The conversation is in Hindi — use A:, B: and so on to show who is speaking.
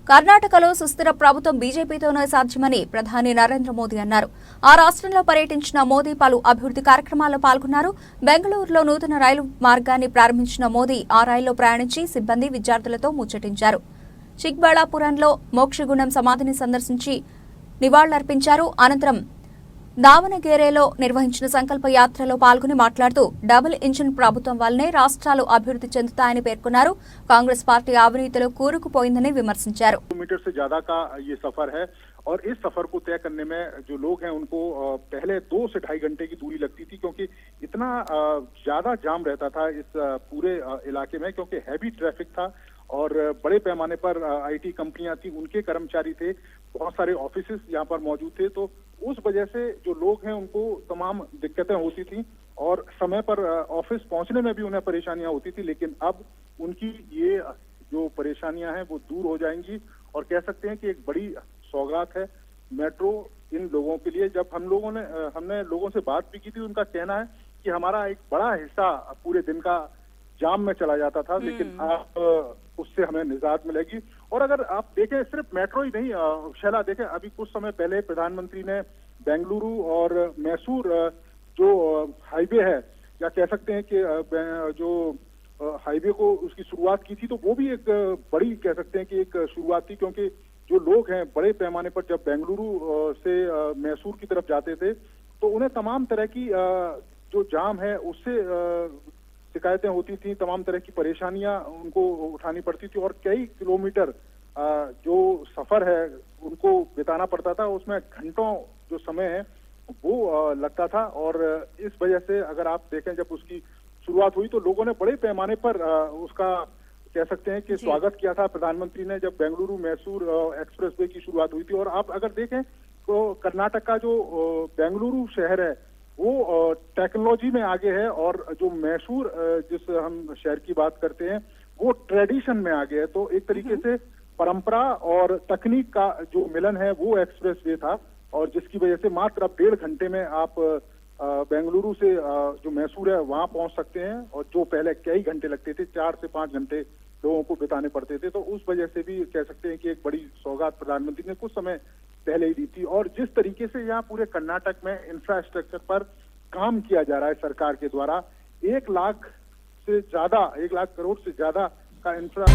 A: కర్ణాటకలో సుస్థిర ప్రభుత్వం బీజేపీతోనే సాధ్యమని ప్రధాని నరేంద్ర మోదీ అన్నారు. ఆ రాష్ట్రంలో పర్యటించిన మోదీ పలు అభివృద్ధి కార్యక్రమాల్లో పాల్గొన్నారు. బెంగళూరులో నూతన రైలు మార్గాన్ని ప్రారంభించిన మోదీ ఆ రైల్లో ప్రయాణించి సిబ్బంది, విద్యార్థులతో ముచ్చటించారు. చిక్బళాపురంలో మోక్షగుండం సమాధిని సందర్శించి నివాళులర్పించారు. అనంతరం దావనగేరేలో నిర్వహించిన సంకల్ప యాత్రలో పాల్గొని మాట్లాడుతూ డబుల్ ఇంజిన్ ప్రభుత్వం వల్లనే రాష్ట్రాలు అభివృద్ధి చెందుతాయని పేర్కొన్నారు. కాంగ్రెస్ పార్టీ అవినీతిలో కూరుకుపోయిందని విమర్శించారు.
B: किलोमीटर से ज्यादा का ये सफर है और इस सफर को तय करने में जो लोग हैं उनको पहले 2 से 2.5 घंटे की दूरी लगती थी, क्योंकि इतना ज्यादा जाम रहता था इस पूरे इलाके में, क्योंकि हैवी ट्रैफिक था और बड़े पैमाने पर आईटी कंपनियां थी, उनके कर्मचारी थे, बहुत सारे ऑफिसेस यहाँ पर मौजूद थे। तो उस वजह से जो लोग हैं उनको तमाम दिक्कतें होती थी और समय पर ऑफिस पहुंचने में भी उन्हें परेशानियां होती थी। लेकिन अब उनकी ये जो परेशानियां हैं वो दूर हो जाएंगी और कह सकते हैं कि एक बड़ी सौगात है मेट्रो इन लोगों के लिए। जब हमने लोगों से बात भी की थी, उनका कहना है कि हमारा एक बड़ा हिस्सा पूरे दिन का जाम में चला जाता था, लेकिन अब उससे हमें निजात मिलेगी। और अगर आप देखें, सिर्फ मेट्रो ही नहीं, शैला देखें, अभी कुछ समय पहले प्रधानमंत्री ने बेंगलुरु और मैसूर जो हाईवे है, या कह सकते हैं कि जो हाईवे को उसकी शुरुआत की थी, तो वो भी एक बड़ी कह सकते हैं कि एक शुरुआत थी, क्योंकि जो लोग हैं बड़े पैमाने पर जब बेंगलुरु से मैसूर की तरफ जाते थे तो उन्हें तमाम तरह की जो जाम है उससे शिकायतें होती थी, तमाम तरह की परेशानियां उनको उठानी पड़ती थी और कई किलोमीटर जो सफर है उनको बिताना पड़ता था। उसमें घंटों जो समय है वो लगता था और इस वजह से अगर आप देखें, जब उसकी शुरुआत हुई तो लोगों ने बड़े पैमाने पर उसका कह सकते हैं कि स्वागत किया था प्रधानमंत्री ने, जब बेंगलुरु मैसूर एक्सप्रेसवे की शुरुआत हुई थी। और आप अगर देखें तो कर्नाटक का जो बेंगलुरु शहर है वो टेक्नोलॉजी में आगे है और जो मैसूर जिस हम शहर की बात करते हैं वो ट्रेडिशन में आगे है। तो एक तरीके से परंपरा और तकनीक का जो मिलन है वो एक्सप्रेसवे था, और जिसकी वजह से मात्र अब 1.5 घंटे में आप बेंगलुरु से जो मैसूर है वहां पहुंच सकते हैं, और जो पहले कई घंटे लगते थे, 4 से 5 घंटे लोगों को बिताने पड़ते थे। तो उस वजह से भी कह सकते हैं कि एक बड़ी सौगात प्रधानमंत्री ने कुछ समय पहले ही दी थी। और जिस तरीके से यहाँ पूरे कर्नाटक में इंफ्रास्ट्रक्चर पर काम किया जा रहा है सरकार के द्वारा, 1 लाख करोड़ से ज्यादा का इंफ्रा